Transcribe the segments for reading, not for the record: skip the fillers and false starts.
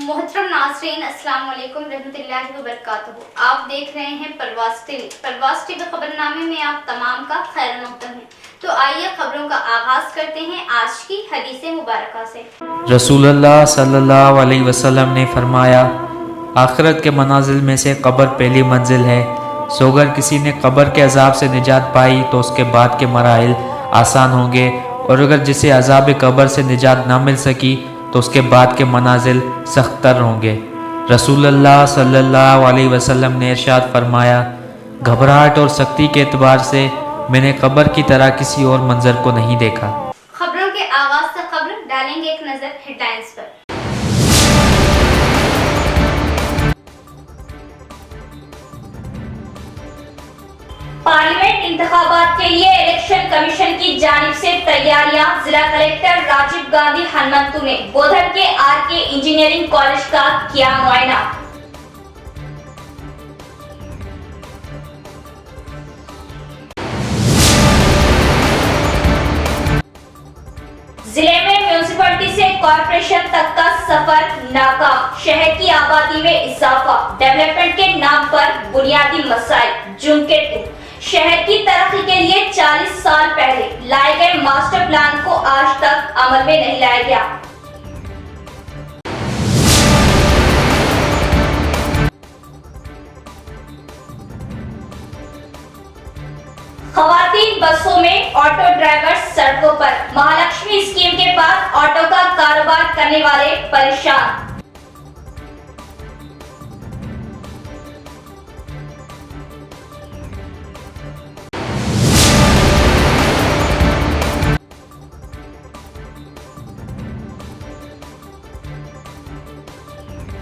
मोहतरम नाज़रीन, अस्सलाम वालेकुम रहमतुल्लाहि व बरकातहू। आप देख रहे हैं परवाज़ टीवी खबरनामे में आप तमाम का खैर मक़दम है। तो आइए खबरों का आगाज़ करते हैं आज की हदीस मुबारका से। रसूलुल्लाह सल्लल्लाहु अलैहि वसल्लम ने फरमाया, आखिरत के मनाजिल में से कब्र पहली मंजिल है। सो अगर किसी ने कब्र के अजाब से निजात पाई तो उसके बाद के मराहिल आसान होंगे, और अगर जिसे अजाब कब्र से निजात ना मिल सकी तो उसके बाद के मनाजिल सख्तर होंगे। रसूलुल्लाह सल्लल्लाहु अलैहि वसल्लम ने इरशाद फरमाया, घबराहट और सख्ती के एतबार से मैंने कब्र की तरह किसी और मंजर को नहीं देखा। खबरों के आगाज से खबर डालेंगे एक नजर हेडलाइंस पर। पार्लियामेंट इंतखाबात के लिए इलेक्शन कमीशन की जानिब से तैयारियां। जिला कलेक्टर राजीव गांधी हनुमंतु ने बोधन के आरके इंजीनियरिंग कॉलेज का किया मुआयना। जिले में म्यूनिसिपैलिटी से कॉर्पोरेशन तक का सफर नाकाम। शहर की आबादी में इजाफा, डेवलपमेंट के नाम पर बुनियादी मसाइल। झुमके 2 शहर की तरक्की के लिए 40 साल पहले लाए गए मास्टर प्लान को आज तक अमल में नहीं लाया गया। खवातीन बसों में, ऑटो ड्राइवर सड़कों पर। महालक्ष्मी स्कीम के बाद ऑटो का कारोबार करने वाले परेशान।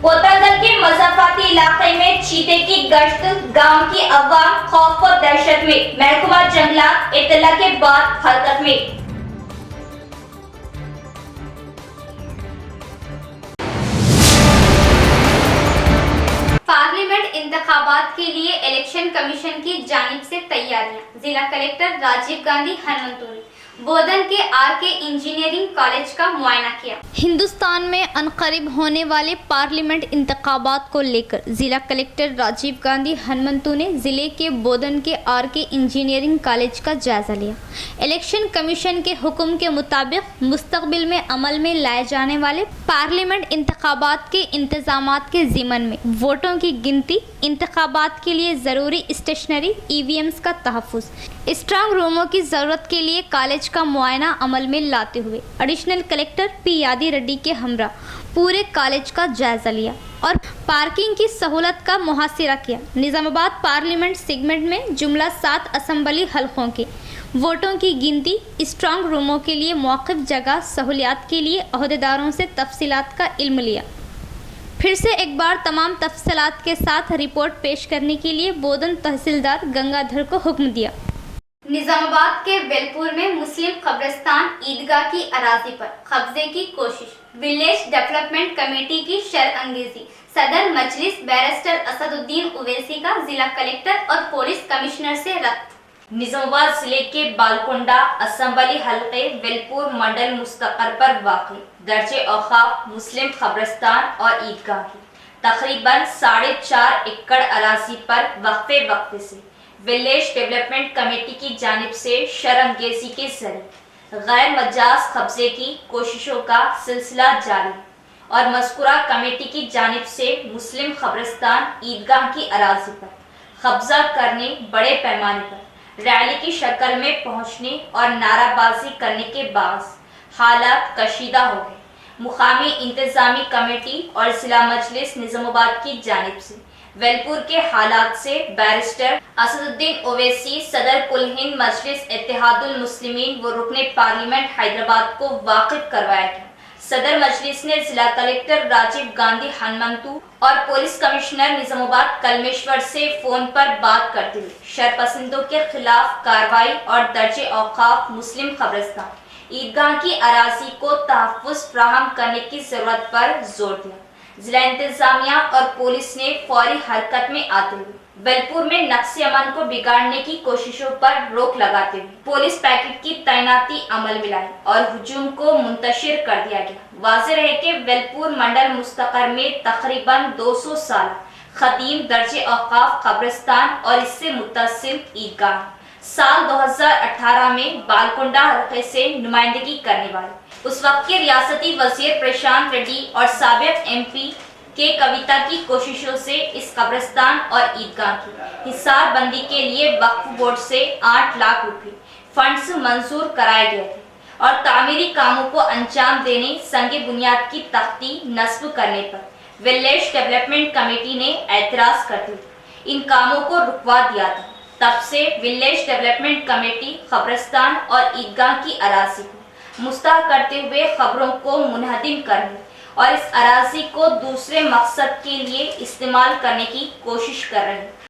बोतलगल के मज़ाफाती इलाके में चीते की गश्त, गांव की अवाम खौफ और दहशत में। महकमा जंगलात इत्तला के बाद हरकत में। पार्लियामेंट इंतखाबात के लिए इलेक्शन कमीशन की जानिब से तैयारियां। जिला कलेक्टर राजीव गांधी हनुमंतु ने बोधन के आरके इंजीनियरिंग कॉलेज का मुआयना किया। हिंदुस्तान में अनकरीब होने वाले पार्लियामेंट इंतखाबात को लेकर जिला कलेक्टर राजीव गांधी हनुमंतु ने जिले के बोधन के आरके इंजीनियरिंग कॉलेज का जायजा लिया। इलेक्शन कमीशन के हुक्म के मुताबिक मुस्तकबिल में अमल में लाए जाने वाले पार्लियामेंट इंतखाबात के इंतजामात के ज़िमन में वोटों की गिनती, इंतखाबात के लिए ज़रूरी स्टेशनरी, EVMs का तहफ़्फ़ुज़, स्ट्रांग रूमों की ज़रूरत के लिए कॉलेज का मुआयना अमल में लाते हुए एडिशनल कलेक्टर P यादी रेड्डी के हमरा पूरे कॉलेज का जायजा लिया और पार्किंग की सहूलत का मुहासिरा किया। निज़ामाबाद पार्लियामेंट सेगमेंट में जुमला 7 असम्बली हलकों के वोटों की गिनती, स्ट्रांग रूमों के लिए मौक़िफ़ जगह सहूलियात के लिए अहदेदारों से तफसीलात का इल्म लिया। फिर से एक बार तमाम तफसीलात के साथ रिपोर्ट पेश करने के लिए बोधन तहसीलदार गंगाधर को हुक्म दिया। निजामाबाद के वेलपुर में मुस्लिम कब्रिस्तान ईदगाह की अराजी पर कब्जे की कोशिश। विलेज डेवलपमेंट कमेटी की शरअंगेजी। सदर मजलिस बैरिस्टर असदुद्दीन ओवैसी का जिला कलेक्टर और पुलिस कमिश्नर से रब्त। निजामाबाद जिले के बालकोंडा असम्बली हल्के वेलपुर मंडल मुस्तकर पर वाक़ई दर्जे औक़ाफ मुस्लिम कब्रिस्तान और ईदगाह की तकरीबन 4.5 एकड़ अराजी पर वक्फे से विलेज डेवलपमेंट कमेटी की जानिब से शरअंगेजी के जरिए गैर मजाज कब्जे की कोशिशों का सिलसिला जारी और मज़कूरा कमेटी की जानिब से मुस्लिम कब्रिस्तान ईदगाह की अराजी पर कब्जा करने, बड़े पैमाने पर रैली की शक्ल में पहुंचने और नाराबाजी करने के बाद हालात कशीदा हो गए। मुकामी इंतजामी कमेटी और जिला मजलिस निजामाबाद की जानिब से वेलपुर के हालात से बैरिस्टर असदुद्दीन ओवैसी, सदर कुल हिंद मजलिस इत्तेहादुल मुस्लिमीन व रुकने पार्लियामेंट हैदराबाद को वाकिफ करवाया गया। सदर मजलिस ने जिला कलेक्टर राजीव गांधी हनुमंतु और पुलिस कमिश्नर निजामाबाद कलमेश्वर से फोन पर बात करते हुए शरपसंदों के खिलाफ कार्रवाई और दर्जे औक़ाफ मुस्लिम कब्रिस्तान ईदगाह की अराजी को तहफ़्फ़ुज़ फ्राहम करने की जरूरत पर जोर दिया। जिला इंतजामिया और पुलिस ने फौरी हरकत में आते हुए वेलपुर में नक्शे अमन को बिगाड़ने की कोशिशों पर रोक लगाते हुए पुलिस पैकेट की तैनाती अमल में लाई और हुजूम को मुंतशिर कर दिया गया। वाज़ेह रहे कि वेलपुर मंडल मुस्तकर में तकरीबन 200 साल खदीम दर्जे औकाफ कब्रिस्तान और इससे मुत्तसिल ईदगाह साल 2018 में बालकोंडा हल्के से नुमाइंदगी करने वाले उस वक्त के रियासती वजीर प्रशांत रेड्डी और साबिक MP के कविता की कोशिशों से इस कब्रिस्तान और ईदगाह की हिसार बंदी के लिए वक्फ बोर्ड से 8 लाख रुपए फंड्स मंजूर कराए गए थे और तामीरी कामों को अंजाम देने संगे बुनियाद की तख्ती नस्ब करने पर विलेज डेवलपमेंट कमेटी ने एतराज करते हुए इन कामों को रुकवा दिया था। तब से विलेज डेवलपमेंट कमेटी कब्रिस्तान और ईदगाह की अराजी को मुस्तहक करते हुए खबरों को मुनहदिम करने और इस अराजी को दूसरे मकसद के लिए इस्तेमाल करने की कोशिश कर रहे हैं।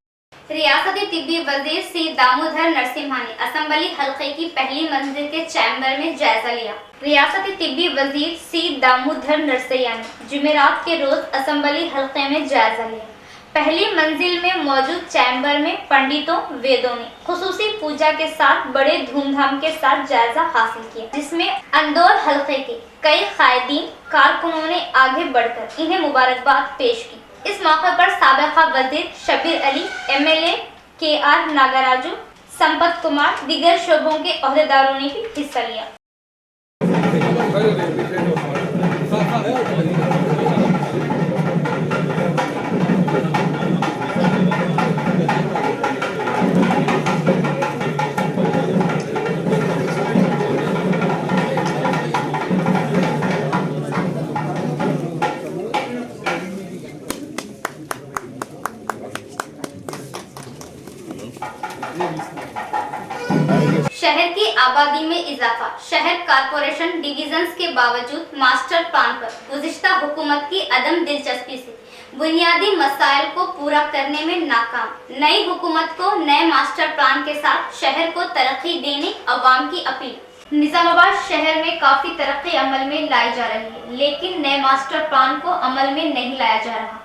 रियासती तिब्बी वजीर सी दामोदर नरसिम्हा ने असम्बली हल्के की पहली मंजिल के चैम्बर में जायजा लिया। रियासती तिब्बी वजीर सी दामोदर नरसिम्हा ने जुमेरात के रोज असम्बली हल्के में जायजा लिया। पहली मंजिल में मौजूद चैम्बर में पंडितों वेदों ने खुसूसी पूजा के साथ बड़े धूमधाम के साथ जायजा हासिल किया, जिसमें अंदौर हल्के के कई कायदीन कारकुनों ने आगे बढ़कर इन्हें मुबारकबाद पेश की। इस मौके पर साबिका वजीर शबीर अली, MLA KR नागराजू, संपत कुमार, दीगर शोबों के अहदेदारों ने भी हिस्सा लिया। शहर की आबादी में इजाफा। शहर कारपोरेशन डिविजन्स के बावजूद मास्टर प्लान पर गुज़िश्ता हुकूमत की अदम दिलचस्पी से बुनियादी मसाइल को पूरा करने में नाकाम। नई हुकूमत को नए मास्टर प्लान के साथ शहर को तरक्की देने अवाम की अपील। निजामाबाद शहर में काफी तरक्की अमल में लाई जा रही है, लेकिन नए मास्टर प्लान को अमल में नहीं लाया जा रहा।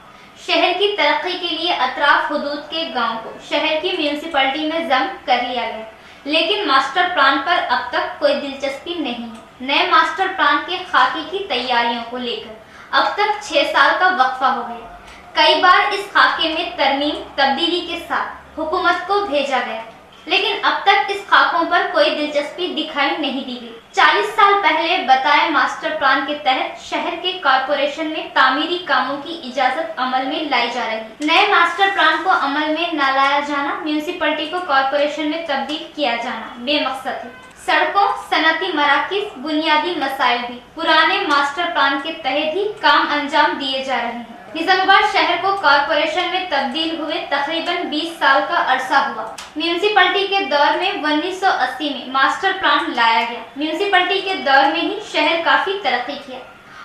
शहर की तरक्की के लिए अतराफ हुदूद के गाँव को शहर की म्यूनिसिपैलिटी में जम कर लिया गया, लेकिन मास्टर प्लान पर अब तक कोई दिलचस्पी नहीं है। नए मास्टर प्लान के खाके की तैयारियों को लेकर अब तक 6 साल का वक्फा हो गया। कई बार इस खाके में तरमीम तब्दीली के साथ हुकूमत को भेजा गया, लेकिन अब तक इस खाकों पर कोई दिलचस्पी दिखाई नहीं दी गई। 40 साल पहले बताए मास्टर प्लान के तहत शहर के कारपोरेशन में तामीरी कामों की इजाजत अमल में लाई जा रही। नए मास्टर प्लान को अमल में न लाया जाना, म्यूनिसिपैलिटी को कारपोरेशन में तब्दील किया जाना बेमकसद है। सड़कों, सनती मराकिज, बुनियादी मसाइल भी पुराने मास्टर प्लान के तहत ही काम अंजाम दिए जा रहे हैं। निजामाबाद शहर को कारपोरेशन में तब्दील हुए तकरीबन 20 साल का अरसा हुआ। म्यूनिसिपैलिटी के दौर में 1980 में मास्टर प्लान लाया गया। म्यूनिसिपैलिटी के दौर में ही शहर काफी तरक्की किया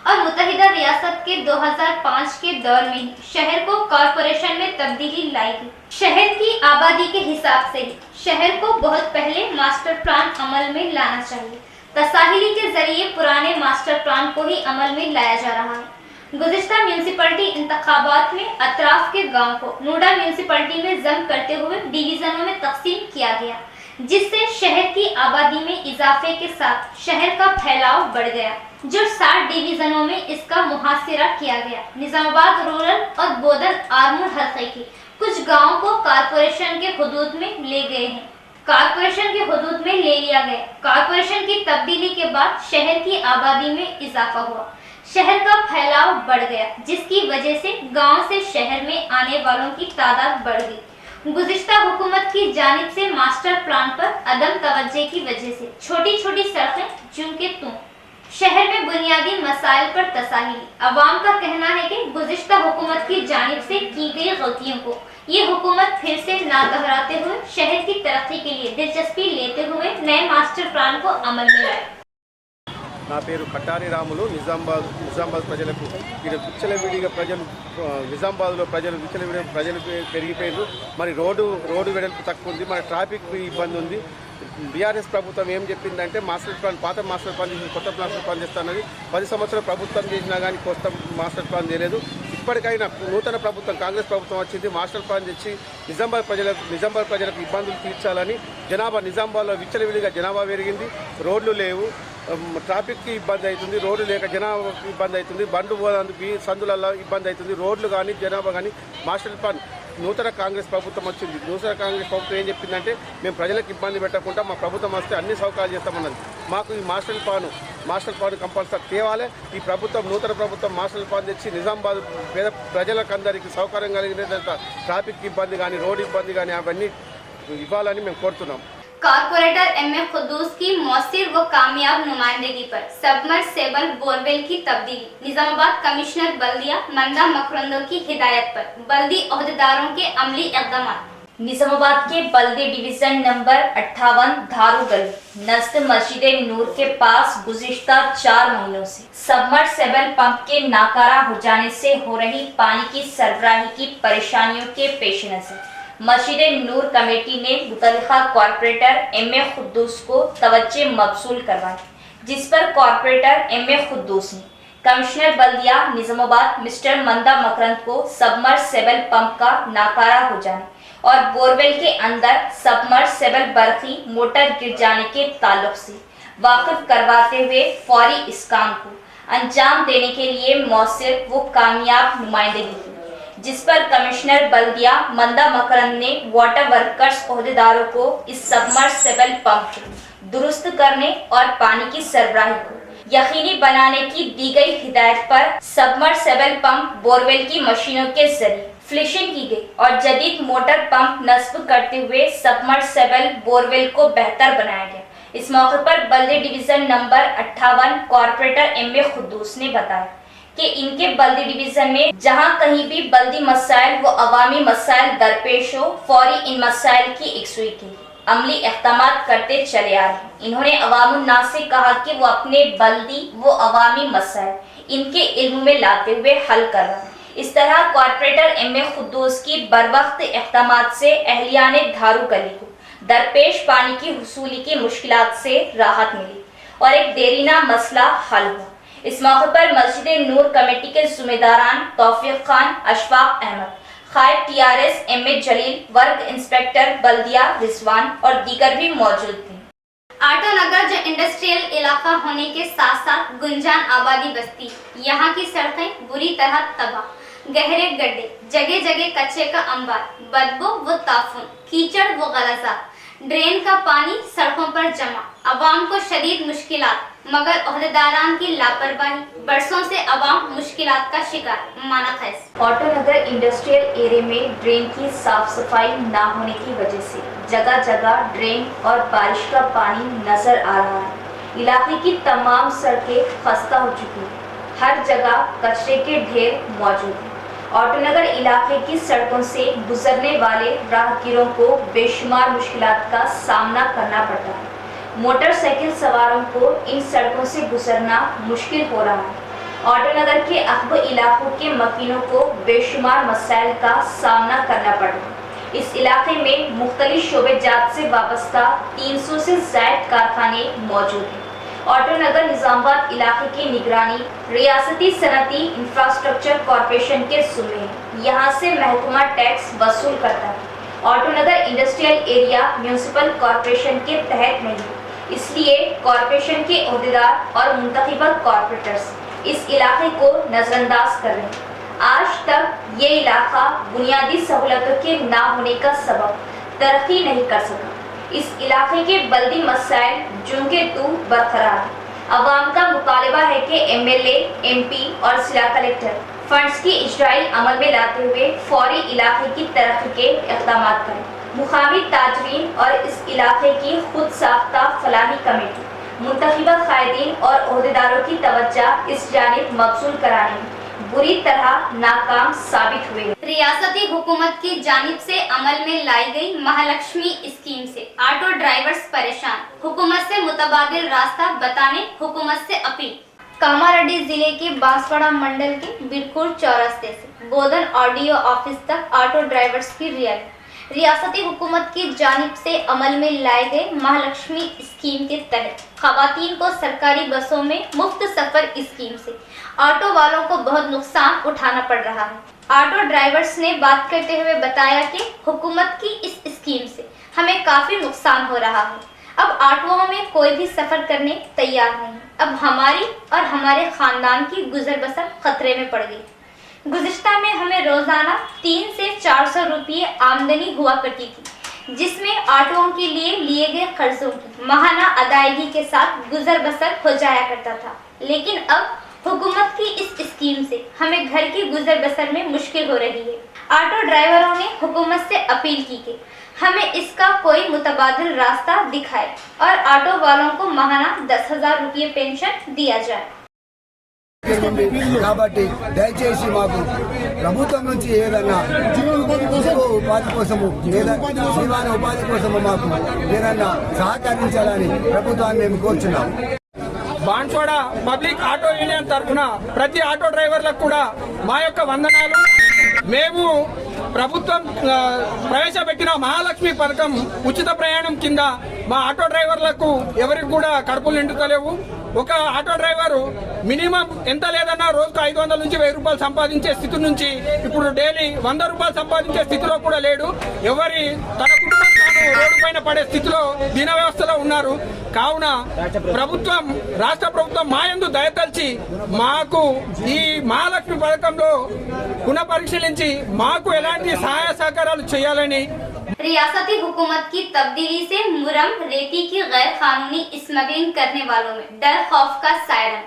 और मुत्तहिदा रियासत के 2005 के दौर में ही शहर को कारपोरेशन में तब्दीली लाई गई। शहर की आबादी के हिसाब से ही शहर को बहुत पहले मास्टर प्लान अमल में लाना चाहिए। तसाहिली के जरिए पुराने मास्टर प्लान को ही अमल में लाया जा रहा है। गुज़िश्ता म्यूनिसिपैलिटी इंतखाबात में अतराफ के गांव को नोडा म्यूनिसिपैलिटी में जम करते हुए डिवीजनों में तकसीम किया गया, जिससे शहर की आबादी में इजाफे के साथ शहर का फैलाव बढ़ गया। जो 60 डिवीजनों में इसका मुहासिरा किया गया। निजामाबाद रूरल और बोदन आर्मूर हल्के के कुछ गाँवों को कारपोरेशन के हुदूद में ले गए हैं। कारपोरेशन के हुदूद में ले लिया गया। कारपोरेशन की तब्दीली के बाद शहर की आबादी में इजाफा हुआ, शहर का फैलाव बढ़ गया, जिसकी वजह से गांव से शहर में आने वालों की तादाद बढ़ गई। गुज़िश्ता हुकूमत की जानिब से मास्टर प्लान पर अदम तवज्जो की वजह से छोटी छोटी सड़कें चूंकि शहर में बुनियादी मसाइल पर तसाहिली। अवाम का कहना है कि गुज़िश्ता हुकूमत की जानिब से की गई गलतियों को ये हुकूमत फिर से ना दोहराते हुए शहर की तरक्की के लिए दिलचस्पी लेते हुए नए मास्टर प्लान को अमल में लाए। నా పేరు కట్టారి రాములు. నిజామాబాద్ ప్రజలకు ఇక్కడ విచ్చలవిడిగా నిజామాబాద్లో ప్రజలు పెరిగిపోయారు. మరి రోడ్డు వెడల్పు తక్కువ ఉంది, మరి ట్రాఫిక్ ఇబ్బంది ఉంది. బీఆర్ఎస్ ప్రభుత్వం ఏం చెప్పిందంటే మాస్టర్ ప్లాన్ పాత మాస్టర్ ప్లాన్ చేసి కొత్త మాస్టర్ ప్లాన్ చేస్తానని 10 సంవత్సరాలు ప్రభుత్వం చేసినా కానీ కొత్త మాస్టర్ ప్లాన్ చేయలేదు. ఇప్పటికైనా నూతన ప్రభుత్వం కాంగ్రెస్ ప్రభుత్వం వచ్చింది, మాస్టర్ ప్లాన్ తెచ్చి నిజామాబాద్ ప్రజలకు ఇబ్బందులు తీర్చాలని. నిజామాబాద్లో విచ్చలవిడిగా జనాభా పెరిగింది, రోడ్లు లేవు, ట్రాఫిక్కి ఇబ్బంది అవుతుంది, రోడ్లు లేక జనాభాకి ఇబ్బంది అవుతుంది, బండ్లు పోవడానికి సందులలో ఇబ్బంది అవుతుంది, రోడ్లు కానీ జనాభా కానీ. మాస్టర్ ప్లాన్ నూతన కాంగ్రెస్ ప్రభుత్వం వచ్చింది. నూతన కాంగ్రెస్ ప్రభుత్వం ఏం చెప్పిందంటే మేము ప్రజలకు ఇబ్బంది పెట్టకుండా మా ప్రభుత్వం వస్తే అన్ని సౌకర్యాలు చేస్తామన్నది. మాకు ఈ మాస్టర్ ప్లాన్ కంపల్సరీ తేవాలి. ఈ ప్రభుత్వం నూతన ప్రభుత్వం మాస్టర్ ప్లాన్ తెచ్చి నిజామాబాద్ పేద ప్రజలకు అందరికీ సౌకర్యం కలిగినంత ట్రాఫిక్ ఇబ్బంది కానీ రోడ్డు ఇబ్బంది కానీ అవన్నీ ఇవ్వాలని మేము కోరుతున్నాం. Corporator M A. खुद्दूस की मौसर व कामयाब नुमाइंदगी पर सबमर्सिबल बोरवेल की तब्दीली। निजामाबाद कमिश्नर बल्दिया मंदा मकरंदो की हिदायत पर बल्दी ओहदेदारों के अमली इक़दाम। निजामाबाद के बल्दी डिवीजन नंबर 58 धारू गली नज़द मस्जिद नूर के पास गुज़िश्ता 4 महीनों से सबमर्सिबल पंप के नाकारा हो जाने से हो रही पानी की सरबराही की परेशानियों के पेश नज़र मस्जिद नूर कमेटी ने मुतल्लिका कॉर्पोरेटर एम.ए. खुद्दूस को तवज्जो मबसूल करवाई, जिस पर कॉर्पोरेटर एम.ए. खुद्दूस ने कमिश्नर बल्दिया निजामाबाद मिस्टर मंदा मकरंद को सबमर्सिबल पंप का नाकारा हो जाने और बोरवेल के अंदर सबमर्सिबल बरखी मोटर गिर जाने के ताल्लुक से वाकिफ करवाते हुए फौरी इस काम को अंजाम देने के लिए मौसर व कामयाब नुमाइंदगी की, जिस पर कमिश्नर बल्दिया मंदा मकरंद ने वाटर वर्कर्स ओहदेदारों को इस सबमर्सिबल पंप को दुरुस्त करने और पानी की सरबराही को यकीनी बनाने की दी गई हिदायत पर सबमर्सिबल पंप बोरवेल की मशीनों के जरिए फ्लिशिंग की गई और जदीद मोटर पंप नस्ब करते हुए सबमर्सिबल बोरवेल को बेहतर बनाया गया। इस मौके पर बल्दी division number 58 corporator M A. Khuddus ने बताया कि इनके बल्दी डिवीजन में जहां कहीं भी बल्दी मसाइल व अवामी मसाइल दरपेश हो, फौरी इन मसाइल की यकसुई के लिए अमली इक़दामात करते चले आ रहे हैं। इन्होंने अवामुन्नास से कहा कि वो अपने बल्दी व अवामी मसाइल इनके इल्म में लाते हुए हल कर रहे हैं। इस तरह कॉर्पोरेटर एम.ए. खुद्दूस की बरवक्त इक़दामात से अहलियाने धारू गली को दरपेश पानी की हुसूली की मुश्किलात से राहत मिली और एक देरीना मसला हल हुआ। इस मौके पर मस्जिद नूर कमेटी के जिम्मेदारान तौफीक खान, अशफाक अहमद, खायब टीआरएस एम.ए. जलील, वर्ग इंस्पेक्टर बल्दिया रिजवान और दीगर भी मौजूद थे। आटो नगर जो इंडस्ट्रियल इलाका होने के साथ साथ गुंजान आबादी बस्ती, यहाँ की सड़कें बुरी तरह तबाह, गहरे गड्ढे, जगह जगह कचरे का अंबार, बदबू व ताफून, कीचड़ व गलज़ात, ड्रेन का पानी सड़कों पर जमा, अवाम को शदीद मुश्किलात, मगर ओहदेदारान की लापरवाही, बरसों से अवाम मुश्किलात का शिकार। माना खैस ऑटो नगर इंडस्ट्रियल एरिया में ड्रेन की साफ सफाई ना होने की वजह से जगह जगह ड्रेन और बारिश का पानी नजर आ रहा है। इलाके की तमाम सड़कें खस्ता हो चुकी हैं, हर जगह कचरे के ढेर मौजूद हैं। ऑटो नगर इलाके की सड़कों से गुजरने वाले राहगीरों को बेशुमार मुश्किलात का सामना करना पड़ता है। मोटरसाइकिल सवारों को इन सड़कों से गुजरना मुश्किल हो रहा है। ऑटो नगर के अकब इलाकों के मकीनों को बेशुमार मसाइल का सामना करना पड़ रहा है। इस इलाके में मुख्तलिफ शोबे जात से वाबस्ता 300 से ज़ायद कारखाने मौजूद हैं। ऑटो नगर निजामाबाद इलाके की निगरानी रियासती सनती इंफ्रास्ट्रक्चर कॉरपोरेशन के ज़िम्मे है। यहाँ से महकमा टैक्स वसूल करता है। ऑटो नगर इंडस्ट्रियल एरिया म्यूनिसिपल कॉरपोरेशन के तहत नहीं है, इसलिए कॉरपोरेशन के ओहदेदार और मुंतखबा कॉरपोरेटर्स इस इलाके को नज़रअंदाज कर रहे हैं। आज तक ये इलाका बुनियादी सहूलतों के ना होने का सबब तरक्की नहीं कर सका। इस इलाके के बल्दी मसाइल जूं के तू बरकरार है। अवाम का मुतालबा है कि एमएलए, एमपी और जिला कलेक्टर फंड्स की इजराई अमल में लाते हुए फौरी इलाके की तरक्की के इक़दाम करें। मुकामी ताजरीन और इस इलाके की खुद साख्ता फलाही कमेटी मुंतखबा कायदीन और ओहदेदारों की तवज्जो इस जानिब मबसूल कराने में बुरी तरह नाकाम साबित हुए। रियासती हुकूमत की जानिब से अमल में लाई गई महालक्ष्मी स्कीम से ऑटो ड्राइवर्स परेशान, हुकूमत से मुतबादिल रास्ता बताने हुकूमत से अपील। कामारेड्डी जिले के बांसवाड़ा मंडल के बिरकुर चौरास्ते से बोधन ऑडियो ऑफिस तक ऑटो ड्राइवर्स की रैली रियासती हुकूमत की जानिब से अमल में लाए गए महालक्ष्मी स्कीम के तहत खवातीन को सरकारी बसों में मुफ्त सफर स्कीम से ऑटो वालों को बहुत नुकसान उठाना पड़ रहा है। ऑटो ड्राइवर्स ने बात करते हुए बताया कि हुकूमत की इस स्कीम से हमें काफी नुकसान हो रहा है। अब ऑटोओं में कोई भी सफर करने तैयार नहीं। अब हमारी और हमारे खानदान की गुजर बसर खतरे में पड़ गई। गुज़िश्ता में हमें रोजाना 300 से 400 रुपये आमदनी हुआ करती थी, जिसमें ऑटोओं के लिए गए कर्जों की माहाना अदायगी के साथ गुजर बसर हो जाया करता था। लेकिन अब हुकूमत की इस स्कीम से हमें घर की गुजर बसर में मुश्किल हो रही है। ऑटो ड्राइवरों ने हुकूमत से अपील की कि हमें इसका कोई मुतबादिल रास्ता दिखाए और ऑटो वालों को माहाना 10,000 रुपये पेंशन दिया जाए। కాబట్టి దయచేసి మాకు ప్రభుత్వం నుంచి ఏదన్నా ఉపాధి కోసము లేదా జీవన ఉపాధి కోసము మాకు ఏదన్నా సహకరించాలని ప్రభుత్వాన్ని మేము కోరుచున్నాం। బాన్స్వాడ పబ్లిక్ ఆటో యూనియన్ తరఫున ప్రతి ఆటో డ్రైవర్లకు కూడా మా యొక్క వందనాలు। మేము ప్రభుత్వం ప్రవేశపెట్టిన మహాలక్ష్మి పథకం ఉచిత ప్రయాణం కింద మా ఆటో డ్రైవర్లకు ఎవరికి కూడా కడుపులు నిండుతలేవు। ఒక ఆటో డ్రైవరు మినిమం ఎంత లేదన్నా రోజుకు 500 నుంచి 1000 రూపాయలు సంపాదించే స్థితి నుంచి ఇప్పుడు డైలీ 100 రూపాయలు సంపాదించే స్థితిలో కూడా లేడు। ఎవరి తన కుటుంబం తాను రోడ్డు పైన పడే స్థితిలో దీన వ్యవస్థలో ఉన్నారు। కావున ప్రభుత్వం రాష్ట్ర ప్రభుత్వం మా యందు దయతలిచి మాకు ఈ మహాలక్ష్మి పథకంలో పునఃపరిశీలించి మాకు ఎలాంటి సహాయ సహకారాలు చేయాలని। रियासती हुकूमत की तब्दीली से मुरम रेती की गैर कानूनी स्मगलिंग करने वालों में डर खौफ का सायरन।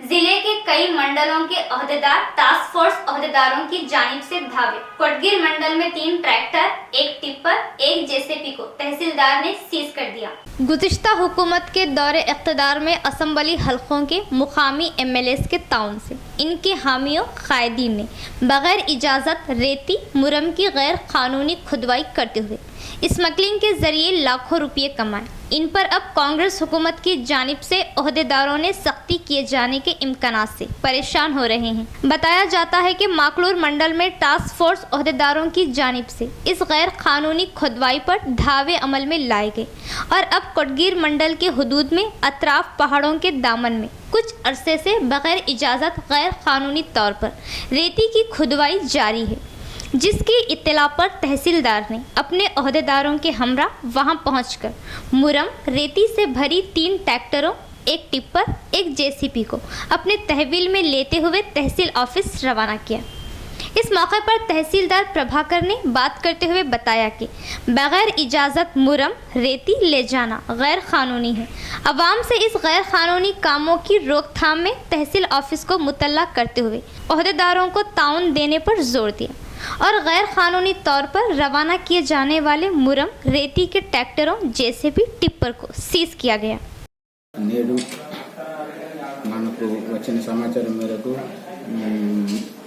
जिले के कई मंडलों के ओहदेदार टास्क फोर्स ओहदेदारों की जानिब से धावे। कोटगिर मंडल में 3 ट्रैक्टर, 1 टिप्पर, 1 जेसीबी को तहसीलदार ने सीज कर दिया। गुज़िश्ता हुकूमत के दौरे इक़्तिदार में असम्बली हलकों के मुकामी MLAs के ताउन से इनके हामियों कायदीन ने बगैर इजाज़त रेती मुरम की गैर कानूनी खुदवाई करते हुए स्मगलिंग के जरिए लाखों रुपये कमाए। इन पर अब कांग्रेस हुकूमत की जानिब से ओहदेदारों ने सख्ती किए जाने के इम्कानात से परेशान हो रहे हैं। बताया जाता है कि माकलूर मंडल में टास्क फोर्स ओहदेदारों की जानिब से इस गैर कानूनी खुदवाई पर धावे अमल में लाए गए और अब कोटगिर मंडल के हुदूद में अतराफ पहाड़ों के दामन में कुछ अरसे से बगैर इजाज़त गैर कानूनी तौर पर रेती की खुदवाई जारी है, जिसकी इत्तला पर तहसीलदार ने अपने ओहदेदारों के हमरा वहां पहुंचकर मुरम रेती से भरी 3 ट्रैक्टरों, 1 टिप्पर, 1 जेसीबी को अपने तहवील में लेते हुए तहसील ऑफिस रवाना किया। इस मौके पर तहसीलदार प्रभाकर ने बात करते हुए बताया कि बगैर इजाज़त मुरम रेती ले जाना गैर कानूनी है। अवाम से इस गैर कानूनी कामों की रोकथाम में तहसील ऑफिस को मुतल्ला करते हुए ओहदेदारों को ताउन देने पर जोर दिया और गैर कानूनी तौर पर रवाना किए जाने वाले मुरम रेती के ट्रैक्टरों जेसीबी टिप्पर को सीज किया गया। నేడు మనకు వచ్చిన సమాచారం మేరకు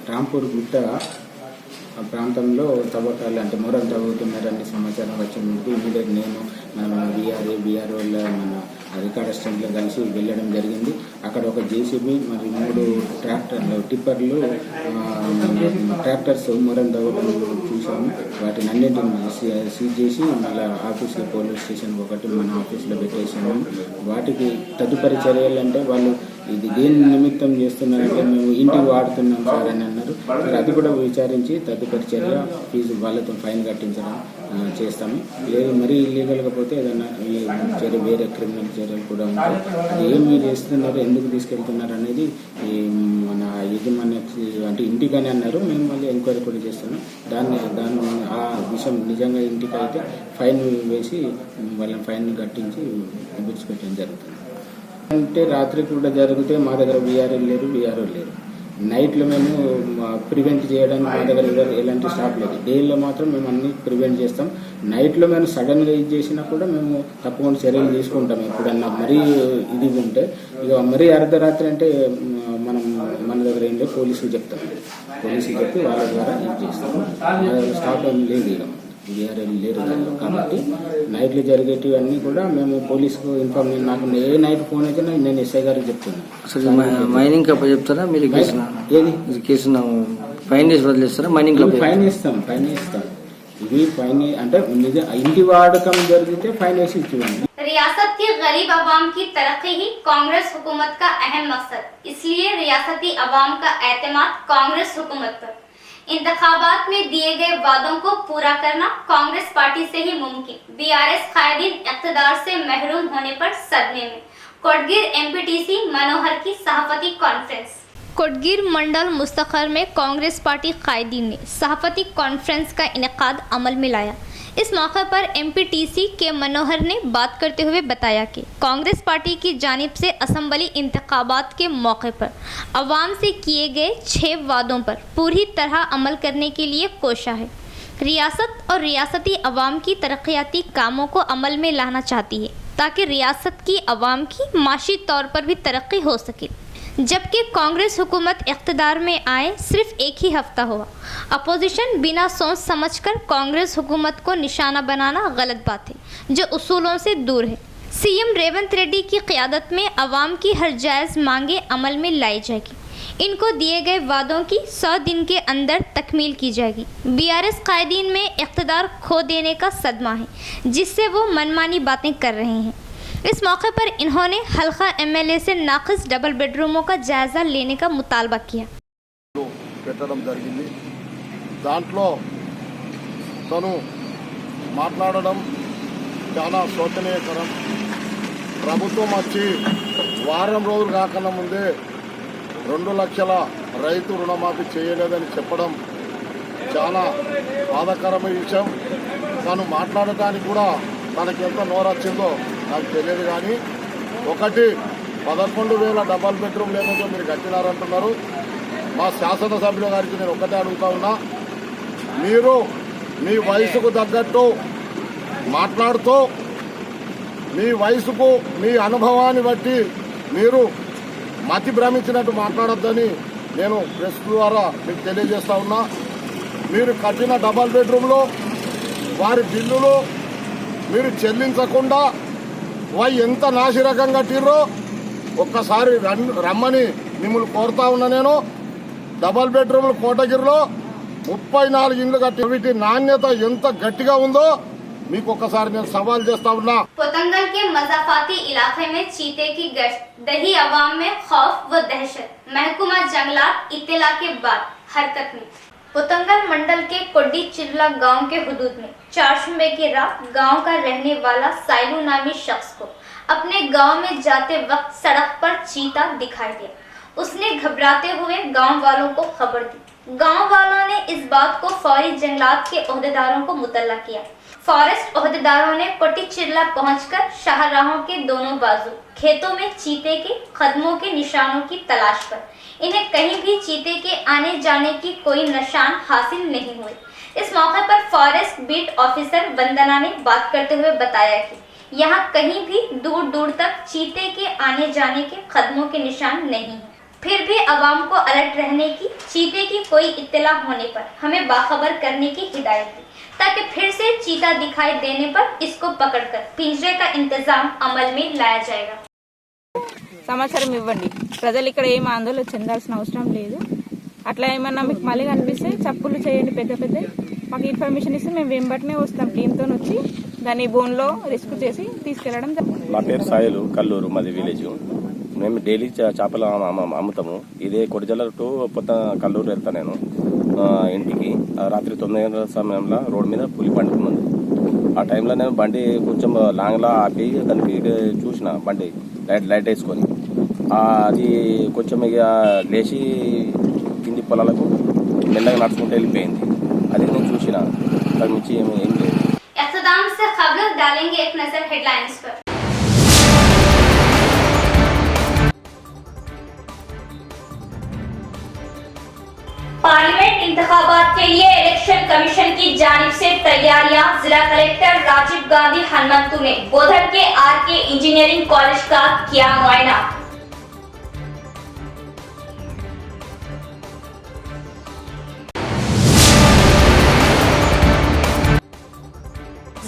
రాంపూర్ గుట్ట ప్రాంతంలో తవ్వకాలు అంటే మొరం తవ్వుతున్నారని సమాచారం వచ్చింది। ఇమీడియట్ నేను మన బీఆర్ఓల మన రికార్డ్ అసిస్టెంట్లు కలిసి వెళ్ళడం జరిగింది। అక్కడ ఒక జేసీబీ మరి 3 ట్రాక్టర్లు టిప్పర్లు ట్రాక్టర్స్ మొరం తవ్వడం చూసాము। వాటిని అన్నింటిని సీజ్ చేసి మళ్ళీ ఆఫీస్లో పోలీస్ స్టేషన్ ఒకటి మన ఆఫీస్లో పెట్టేసాము। వాటికి తదుపరి చర్యలు అంటే వాళ్ళు ఇది దేని నిమిత్తం చేస్తున్నారంటే మేము ఇంటికి వాడుతున్నాం సార్ అని అన్నారు। అది కూడా విచారించి తదుపరి చర్య ఫీజు వాళ్ళతో ఫైన్ కట్టించడం చేస్తాము। లేదు మరీ ఇల్లీగల్గా పోతే ఏదన్నా చర్య వేరే క్రిమినల్ చర్యలు కూడా ఉంటాయి। అది ఏమి చేస్తున్నారు, ఎందుకు తీసుకెళ్తున్నారు అనేది మన యజమాని అంటే ఇంటికని అన్నారు। మేము మళ్ళీ ఎంక్వైరీ కూడా చేస్తున్నాం। దాన్ని ఆ విషయం నిజంగా ఇంటికి అయితే ఫైన్ వేసి వాళ్ళని ఫైన్ కట్టించి విడిచిపెట్టడం జరుగుతుంది। అంటే రాత్రి కూడా జరిగితే మా దగ్గర వీఆర్ఓ లేరు। నైట్లో మేము ప్రివెంట్ చేయడానికి మా దగ్గర ఎలాంటి స్టాఫ్ లేదు। డేలో మాత్రం మేము అన్ని ప్రివెంట్ చేస్తాం। నైట్లో మేము సడన్గా ఇది చేసినా కూడా మేము తప్పకుండా చర్యలు తీసుకుంటాం। ఎప్పుడన్నా మరీ ఇది ఉంటే ఇక మరీ అర్ధరాత్రి అంటే మన దగ్గర ఏం లేదు, పోలీసులు చెప్తాం। పోలీసులు చెప్పి వాళ్ళ ద్వారా ఇది చేస్తాం। మా దగ్గర స్టాఫ్ ఏం లేదు, ఇక వీఆర్ఓ లేరు కాబట్టి నైట్లో జరిగేటివన్నీ కూడా మేము పోలీసుకు ఇన్ఫార్మ్ నాకు ఏ నైట్ ఫోన్ అయితే నేను ఎస్ఐ గారికి చెప్తున్నాను। మైనింగ్ క్లబ్ చెప్తారా మీరు ఏది కేసు ఫైన్ చేసి వదిలేస్తారా? మైనింగ్ క్లబ్ ఫైన్ ఇస్తాం ఇవి ఫైన్ అంటే నిజ ఇంటి వాడకం జరిగితే ఫైన్ వేసి ఇచ్చేవాడిని. रियासत के गरीब आवाम की तरक्की ही कांग्रेस हुकूमत का अहम मकसद, इसलिए रियासती आवाम का एतमाद कांग्रेस हुकूमत पर। इंतखाबात में दिए गए वादों को पूरा करना कांग्रेस पार्टी से ही मुमकिन। बीआरएस कायदीन इक़्तिदार से महरूम होने पर सदमे में, कोटगीर एमपीटीसी मनोहर की सहाफती कॉन्फ्रेंस। कोटगीर मंडल मुस्तखर में कांग्रेस पार्टी कायदीन ने सहाफती कॉन्फ्रेंस का इनेकाद अमल में लाया। इस मौके पर एमपीटीसी के मनोहर ने बात करते हुए बताया कि कांग्रेस पार्टी की जानिब से असम्बली इंतखाबात के मौके पर अवाम से किए गए 6 वादों पर पूरी तरह अमल करने के लिए कोशा है। रियासत और रियासती अवाम की तरक्याती कामों को अमल में लाना चाहती है ताकि रियासत की अवाम की माशी तौर पर भी तरक्की हो सके। जबकि कांग्रेस हुकूमत इक़्तिदार में आए सिर्फ एक ही हफ्ता हुआ। अपोजिशन बिना सोच समझकर कांग्रेस हुकूमत को निशाना बनाना गलत बात है जो उसूलों से दूर है। सीएम रेवंत रेड्डी की क़यादत में अवाम की हर जायज़ मांगे अमल में लाई जाएगी। इनको दिए गए वादों की 100 दिन के अंदर तकमील की जाएगी। बीआरएस कायदीन में इक़्तिदार खो देने का सदमा है जिससे वो मनमानी बातें कर रहे हैं। इस मौके पर इन्होंने हल्का एमएलए से नाक़िस डबल बेडरूमों का जायज़ा लेने का मुतालबा किया। పెట్టడం జరిగింది. దాంట్లో తను మాట్లాడడం చాలా శోచనీయకరం. ప్రభుత్వం వచ్చి వారం రోజులు కాకన్నా ముందే 2 లక్షల రైతు రుణమాఫీ చేయలేదని చెప్పడం చాలా బాధాకరమైన విషయం. తను మాట్లాడటానికి కూడా తనకి ఎంత నోరొచ్చిందో నాకు తెలియదు. కానీ 11,000 డబల్ బెడ్రూమ్ లేకపోతే మీరు కట్టినారంటున్నారు. మా శాసనసభ్యుల గారికి నేను ఒక్కటే అడుగుతా ఉన్నా, మీరు మీ వయసుకు తగ్గట్టు మాట్లాడుతూ మీ వయసుకు మీ అనుభవాన్ని బట్టి మీరు మతి భ్రమించినట్టు మాట్లాడొద్దని నేను ప్రెస్ ద్వారా మీకు తెలియజేస్తా ఉన్నా. మీరు కట్టిన డబల్ బెడ్రూమ్లో వారి బిల్లులు మీరు చెల్లించకుండా ఎంత నాసిరకం కట్టిర్రో ఒక్కసారి రమ్మని మిమ్మల్ని కోరుతా ఉన్నా. నేను డబల్ బెడ్రూమ్లు కోటగిరిలో 34 ఇండ్లు కట్టి వీటి నాణ్యత ఎంత గట్టిగా ఉందో మీకు ఒక్కసారి నేను సవాల్ చేస్తా ఉన్నా. पोतंगल के मजाफाती इलाके में चीते की गश्त, दही अवाम में खौफ व दहशत, महकमा जंगलात इत्तला के बाद हरकत में। पोतंगल मंडल के कोड्डी चिल्ला गांव के हुदूद में चारशंबे की रात गांव का रहने वाला साइलू नामी शख्स को अपने गांव में जाते वक्त सड़क पर चीता दिखाई दिया। उसने घबराते हुए गांव वालों को खबर दी। गांव वालों ने इस बात को फौरी जंगलात के ओहदेदारों को मुतल्ला किया। फॉरेस्ट ओहदेदारों ने कोटी चिल्ला पहुंचकर शाहराहों के दोनों बाजू खेतों में चीते के कदमों के निशानों की तलाश पर इन्हें कहीं भी चीते के आने जाने की कोई निशान हासिल नहीं हुए। इस मौके पर फॉरेस्ट बीट ऑफिसर वंदना ने बात करते हुए बताया कि यहाँ कहीं भी दूर दूर तक चीते के आने जाने के कदमों के निशान नहीं है। फिर भी अवाम को अलर्ट रहने की, चीते की कोई इत्तला होने पर हमें बाखबर करने की हिदायत दी ताकि फिर से चीता दिखाई देने पर इसको पकड़कर पिंजरे का इंतजाम अमल में लाया जाएगा। సమాచారం ఇవ్వండి. ప్రజలు ఇక్కడ ఏం ఆందోళన చెందాల్సిన అవసరం లేదు. అట్లా ఏమన్నా మీకు మళ్ళీ కనిపిస్తే చప్పులు చేయండి పెద్ద పెద్ద. మాకు ఇన్ఫర్మేషన్ ఇస్తే మేము వెంబటనే వస్తాం టీంతో వచ్చి దాన్ని బోన్లో రెస్క్యూ చేసి తీసుకెళ్లడం. నా పేరు సాయిలు, కల్లూరు మాది విలేజ్. మేము డైలీ చేపలు అమ్ముతాము. ఇదే కొడిజల్ల టు పొద్దు కల్లూరు వెళ్తా నేను ఇంటికి. రాత్రి 9 గంటల సమయంలో రోడ్ మీద పులి పండుకున్నది. ఆ టైంలో నేను బండి కొంచెం లాంగ్లా ఆపి దానికి చూసిన బండి లైట్ వేసుకొని అది కొంచెం ఇక లేచి కింది పొలాలకు మెల్లగా నడుచుకుంటూ వెళ్ళిపోయింది. అది నేను చూసిన దాని నుంచి ఏం లేదు. इख्तिताम से खबर डालेंगे एक नजर हेडलाइंस पर। पार्लियामेंट इंतखाबात के लिए इलेक्शन कमीशन की जानिब से तैयारियां। जिला कलेक्टर राजीव गांधी हनुमंतु ने बोधन के आरके इंजीनियरिंग कॉलेज का किया मुआयना।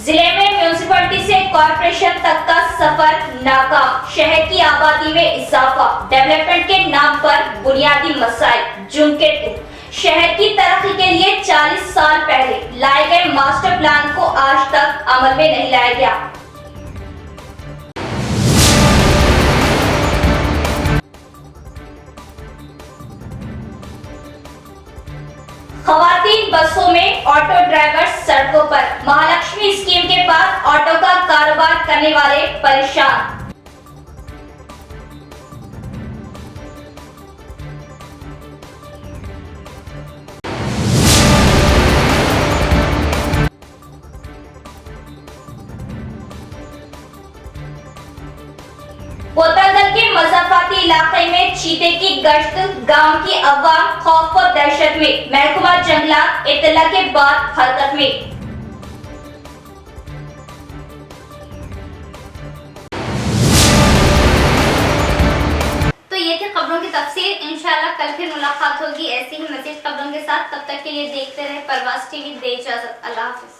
जिले में म्यूनिसिपैलिटी से कॉरपोरेशन तक का सफर नाकाम, शहर की आबादी में इजाफा, डेवलपमेंट के नाम पर बुनियादी मसाइल, जुम के टूर, शहर की तरक्की के लिए 40 साल पहले लाए गए मास्टर प्लान को आज तक अमल में नहीं लाया गया। खवातीन बसों में ऑटो ड्राइवर सड़कों पर, महालक्ष्मी स्कीम के बाद ऑटो का कारोबार करने वाले परेशान। कोतवाली के मजफ्फराबादी इलाके में चीते की गश्त, गांव की अवाम खौफ और दहशत में, महकमा जंगलात इत्तला के बाद हरकत में। तो ये थे खबरों की तफसीर। इंशाल्लाह कल फिर मुलाकात होगी ऐसी ही मज़ीद खबरों के साथ। तब तक के लिए देखते रहे परवाज़ टीवी। दे इजाज़त, अल्लाह हाफ़िज़।